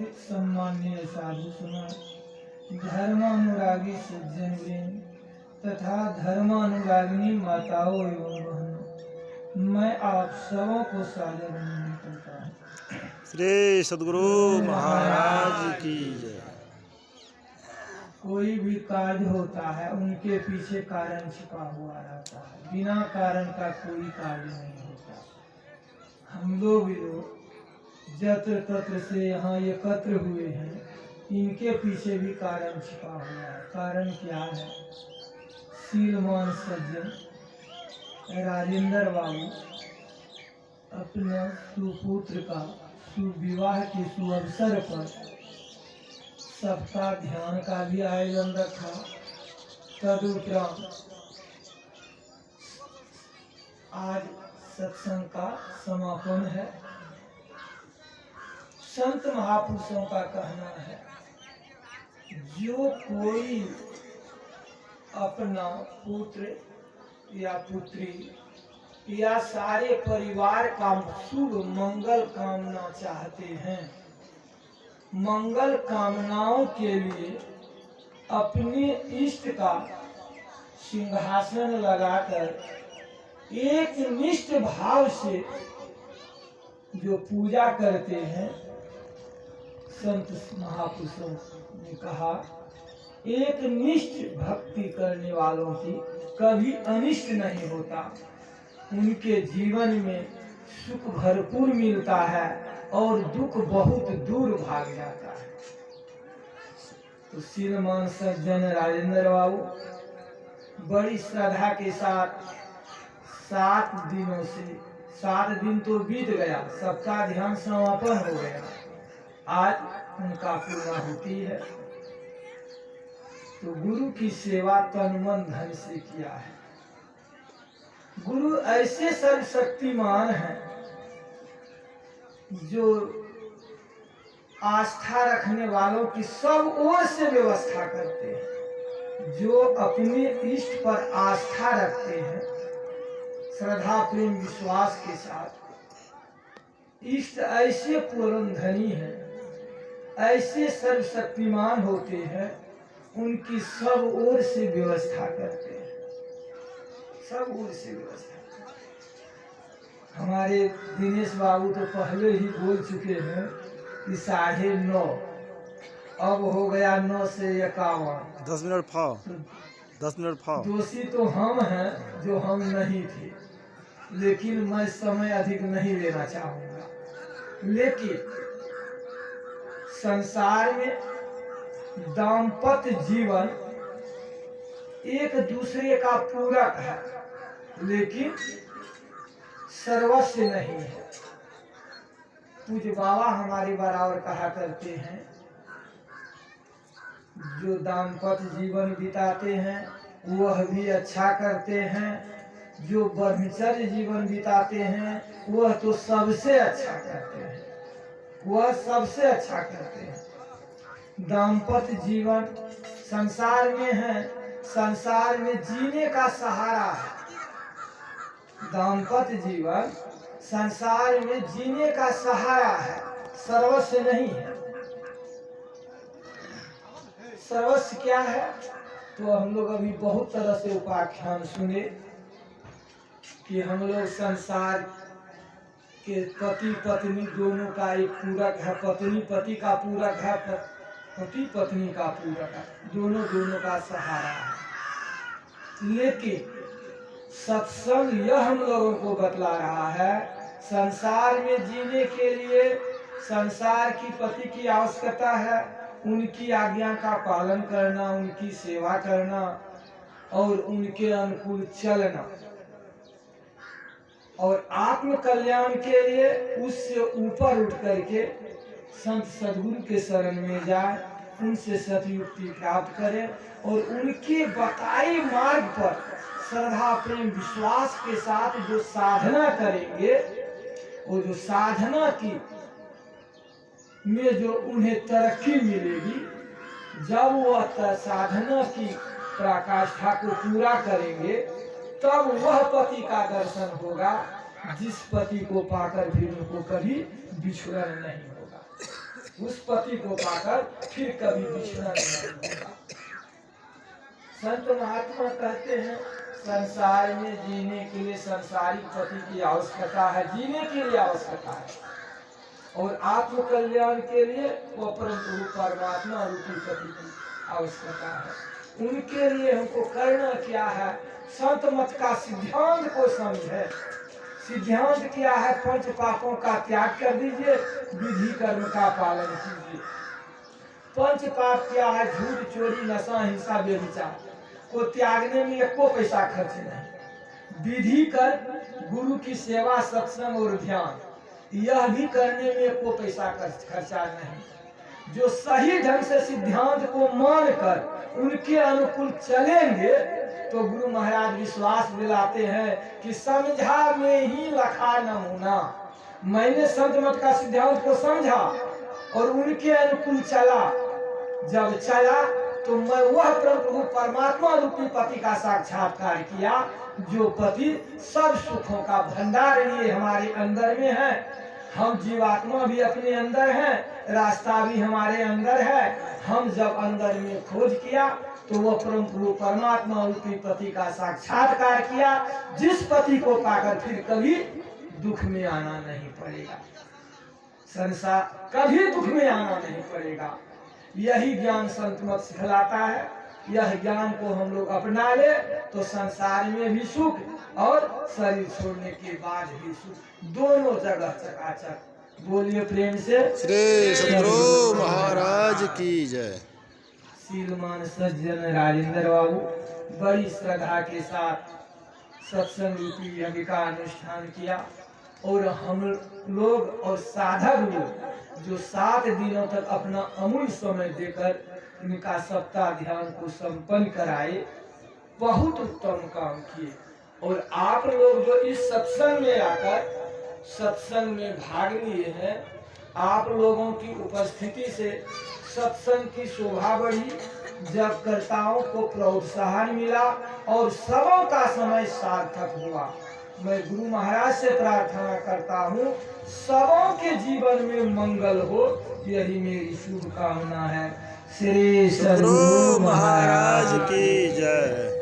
उपस्थित सम्माननीय साधु समाज, धर्मानुरागी सज्जन वृंद तथा धर्मानुरागिनी माताओं एवं बहनों, मैं आप सबों को सादर वंदन करता हूँ। श्री सद्गुरु महाराज की जय। कोई भी कार्य होता है उनके पीछे कारण छिपा हुआ रहता है, बिना कारण का कोई कार्य नहीं होता। हम लोग जत्र तत्र से यहाँ एकत्र हुए हैं, इनके पीछे भी कारण छिपा हुआ है। कारण क्या है? शीलमान सज्जन राजेंद्र बाबू अपने सुपुत्र का सुविवाह के सुअवसर पर सप्ताह ध्यान का भी आयोजन रखा। तदुपरांत आज सत्संग का समापन है। संत महापुरुषों का कहना है, जो कोई अपना पुत्र या पुत्री या सारे परिवार का शुभ मंगल कामना चाहते हैं, मंगल कामनाओं के लिए अपने इष्ट का सिंहासन लगाकर एक निष्ठ भाव से जो पूजा करते हैं, संत महापुरुषों ने कहा, एक निष्ठ भक्ति करने वालों की कभी अनिष्ट नहीं होता। उनके जीवन में सुख भरपूर मिलता है और दुख बहुत दूर भाग जाता है। तो शीलमान सज्जन राजेंद्र बाबू बड़ी श्रद्धा के साथ 7 दिनों से 7 दिन तो बीत गया, सबका ध्यान समापन हो गया, आज उनका पूर्णाहुति है। तो गुरु की सेवा तन मन धन से किया है। गुरु ऐसे सर्वशक्तिमान हैं जो आस्था रखने वालों की सब ओर से व्यवस्था करते हैं। जो अपने इष्ट पर आस्था रखते हैं, श्रद्धा प्रेम विश्वास के साथ, इष्ट ऐसे पूर्ण धनी हैं, ऐसे सर्वशक्तिमान होते हैं, उनकी सब ओर से व्यवस्था करते हैं, सब ओर से व्यवस्था। हमारे दिनेश बाबू तो पहले ही बोल चुके हैं कि 9:30, अब हो गया 9 से 51। 10 मिनट फाओ, 10 मिनट फाओ। दोषी तो हम हैं जो हम नहीं थे, लेकिन मैं समय अधिक नहीं लेना चाहूँगा। लेकिन संसार में दाम्पत्य जीवन एक दूसरे का पूरक है, लेकिन सर्वस्व नहीं है। पूज्य बाबा हमारे बराबर कहा करते हैं, जो दाम्पत्य जीवन बिताते हैं वह भी अच्छा करते हैं, जो ब्रह्मचर्य जीवन बिताते हैं वह तो सबसे अच्छा करते हैं, वह सबसे अच्छा करते हैं। दाम्पत्य जीवन संसार में है, संसार में जीने का सहारा है। दाम्पत्य जीवन संसार में जीने का सहारा है, सर्वस्व नहीं है। सर्वस्व क्या है? तो हम लोग अभी बहुत तरह से उपाख्यान सुने कि हम लोग संसार के पति पत्नी दोनों का एक पूरक है, पत्नी पति का पूरक है, पति पत्नी का पूरक है, दोनों दोनों का सहारा है। लेकिन सत्संग यह हम लोगों को बतला रहा है, संसार में जीने के लिए संसार की पति की आवश्यकता है, उनकी आज्ञा का पालन करना, उनकी सेवा करना और उनके अनुकूल चलना, और आत्म कल्याण के लिए उससे ऊपर उठ करके संत सद्गुरु के शरण में जाए, उनसे सतयुक्ति प्राप्त करें और उनके बताए मार्ग पर श्रद्धा प्रेम विश्वास के साथ जो साधना करेंगे, वो जो साधना की में जो उन्हें तरक्की मिलेगी, जब वह साधना की पराकाष्ठा को पूरा करेंगे, तब वह पति का दर्शन होगा, जिस पति को पाकर भी उनको कभी बिछुड़न नहीं होगा। उस पति को पाकर फिर कभी बिछड़ा नहीं होगा। संत महात्मा कहते हैं संसार में जीने के लिए सांसारिक पति की आवश्यकता है, जीने के लिए आवश्यकता है, और आत्म कल्याण के लिए वो परम परमात्मा रूपी पति की आवश्यकता है। उनके लिए हमको करना क्या है? संत मत का सिद्धांत को समझे। सिद्धांत क्या है? पंच पापों का त्याग कर दीजिए, विधि कर्म का पालन कीजिए। पंच पाप क्या है? झूठ, चोरी, नशा, हिंसा, व्यभिचार को त्यागने में एको पैसा खर्च नहीं। विधि कर गुरु की सेवा, सत्संग और ध्यान, यह भी करने में एको पैसा खर्चा नहीं। जो सही ढंग से सिद्धांत को मानकर उनके अनुकूल चलेंगे तो गुरु महाराज विश्वास दिलाते हैं कि समझा में ही लखा नमूना। मैंने संत मत का सिद्धांत को समझा और उनके अनुकूल चला। जब चला तो मैं वह प्रभु परमात्मा रूपी पति का साक्षात्कार किया, जो पति सब सुखों का भंडार लिए हमारे अंदर में है। हम जीवात्मा भी अपने अंदर हैं, रास्ता भी हमारे अंदर है। हम जब अंदर में खोज किया तो वह प्रभु परमात्मा रूपी पति का साक्षात्कार किया, जिस पति को पाकर फिर कभी दुख में आना नहीं पड़ेगा। संसार कभी दुख में आना नहीं पड़ेगा। यही ज्ञान संत मत सिखलाता है। यह ज्ञान को हम लोग अपना ले तो संसार में भी सुख और शरीर छोड़ने के बाद भी सुख, दोनों जगह चकाचक। बोलिए प्रेम से श्री सद्गुरु महाराज की जय। शीलमान सज्जन राजेंद्र बाबू बड़ी श्रद्धा के साथ सत्संग रूपी यज्ञ का अनुष्ठान किया, और हम लोग और साधक लोग जो 7 दिनों तक अपना अमूल्य समय देकर इनका सप्ताह ध्यान को संपन्न कराए, बहुत उत्तम काम किए। और आप लोग जो इस सत्संग में आकर सत्संग में भाग लिए हैं, आप लोगों की उपस्थिति से सत्संग की शोभा बढ़ी, जब कर्ताओं को प्रोत्साहन मिला और सबों का समय सार्थक हुआ। मैं गुरु महाराज से प्रार्थना करता हूँ सबों के जीवन में मंगल हो, यही मेरी शुभकामना है। श्री सद्गुरु महाराज की जय।